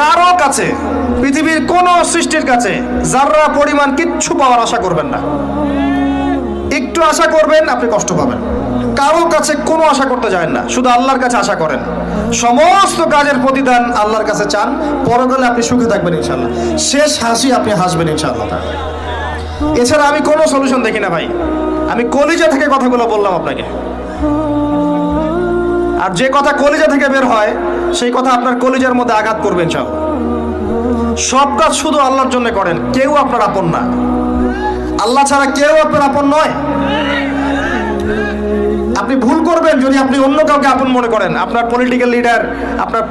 কারো কাছে, পৃথিবীর কোন সৃষ্টির কাছে যাররা পরিমাণ কিচ্ছু পাওয়ার আশা করবেন না। একটু আশা করবেন আপনি কষ্ট পাবেন। কারো কাছে কোনো আশা করতে যায় না, শুধু আল্লাহর কাছে আশা করেন। সমস্ত কাজের প্রতিদান আল্লাহর কাছে চান, পরকালে আপনি সুখে থাকবেন ইনশাআল্লাহ। শেষ হাসি আপনি হাসবেন ইনশাআল্লাহ। এছাড়া আমি কোনো সলিউশন দেখি না ভাই। আমি কলিজা থেকে কথাগুলো বললাম আপনাকে, আর যে কথা কলিজা থেকে বের হয় সেই কথা আপনার কলিজার মধ্যে আঘাত করবে ইনশাআল্লাহ। সব কাজ শুধু আল্লাহর জন্য করেন, কেউ আপনার আপন না। আল্লাহ ছাড়া কেউ আপনার আপন নয়। আপনি ভুল করবেন যদি আপনি অন্য কাউকে আপন মনে করেন। আপনার পলিটিক্যাল লিডার, আপনার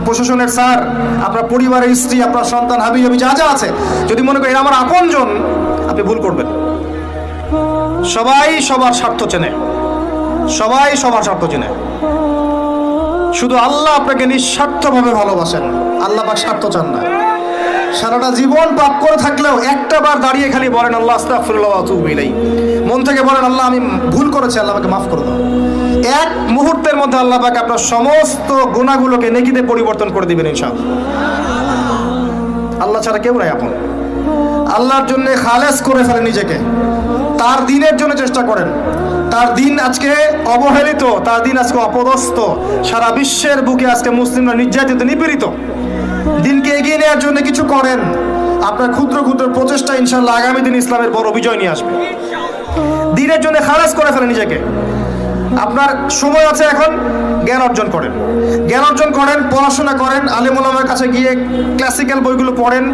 প্রশাসনের স্যার, আপনার পরিবারের স্ত্রী, আপনার সন্তান, হাবি হাবি যা যা আছে, যদি মনে করেন আমার আপনজন, আপনি ভুল করবেন। সবাই সবার স্বার্থ চেনে, সবাই সবার স্বার্থ চেনে। শুধু আল্লাহ আপনাকে নিঃস্বার্থভাবে ভালোবাসেন, আল্লাহ পাক স্বার্থ চান না। সারাটা জীবন পাপ করে থাকলেও একটা বার দাঁড়িয়ে খালি বলেন আল্লাহ আস্তাগফিরুল্লাহ ওয়া আতুবু ইলাইহি, মন থেকে বলেন আল্লাহ আমি ভুল করেছি, আল্লাহ আমাকে মাফ করে দাও। এক মুহূর্তের মধ্যে আল্লাহ পাক আপনার সমস্ত গুনাহগুলোকে নেকিতে পরিবর্তন করে দিবেন ইনশাআল্লাহ। আল্লাহ ছাড়া কেউ নাই আপন। আল্লাহর জন্য খালেস করে ফেলেন নিজেকে, তার দ্বীনের জন্য চেষ্টা করেন। তার দিন আজকে অবহেলিত, তার দিন আজকে অপদস্থ। সারা বিশ্বের বুকে আজকে মুসলিমরা নির্যাতিত, নিপীড়িত। দিনকে এগিয়ে নেওয়ার জন্য কিছু করেন। আপনার ক্ষুদ্র ক্ষুদ্র প্রচেষ্টা ইনশাআল্লাহ আগামী দিন ইসলামের বড় বিজয় নিয়ে আসবে। দিনের জন্য খালেস করে ফেলেন নিজেকে। আপনার সময় আছে এখন, জ্ঞান অর্জন করেন, জ্ঞান অর্জন করেন, পড়াশোনা করেন, আলেম ওলামার কাছে গিয়ে ক্লাসিক্যাল বইগুলো পড়েন,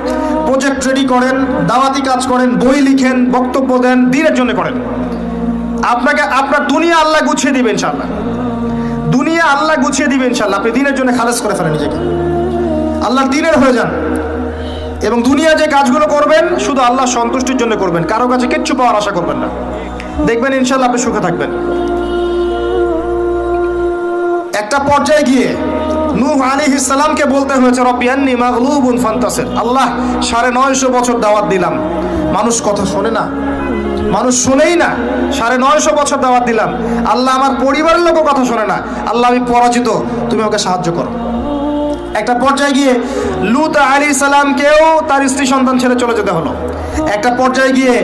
প্রজেক্ট রেডি করেন, দাওয়াতি কাজ করেন, বই লিখেন, বক্তব্য দেন, দিনের জন্য করেন। আপনাকে আপনার দুনিয়া আল্লাহ গুছিয়ে দিবেন ইনশাআল্লাহ। দুনিয়া আল্লাহ গুছিয়ে দিবেন ইনশাআল্লাহ। আপনি দিনের জন্য খালেস করে ফেলেন নিজেকে, আল্লাহর দিনের হয়ে যান। এবং দুনিয়া যে কাজগুলো করবেন শুধু আল্লাহ সন্তুষ্টির জন্য করবেন, কারো কাছে কিচ্ছু পাওয়ার আশা করবেন না। দেখবেন ইনশাআল্লাহ আপনি সুখে থাকবেন। একটা পর্যায়ে গিয়ে নূহ আলাইহিস সালামকে বলতে হয়েছে রব্বি আন্নী মাগলুবুন ফান্তাসির। আল্লাহ 950 বছর দাওয়াত দিলাম, মানুষ কথা শোনে না, মানুষ শুনেই না। 950 বছর দাওয়াত দিলাম, আল্লাহ আমার পরিবারের লোকও কথা শোনে না। আল্লাহ আমি পরাজিত, তুমি আমাকে সাহায্য করো। একটা পর্যায়ে গিয়ে লূত আলাইহিস সালামকেও তার স্ত্রী সন্তান ছেড়ে চলে যেতে হলো। একটা পর্যায়ে গিয়ে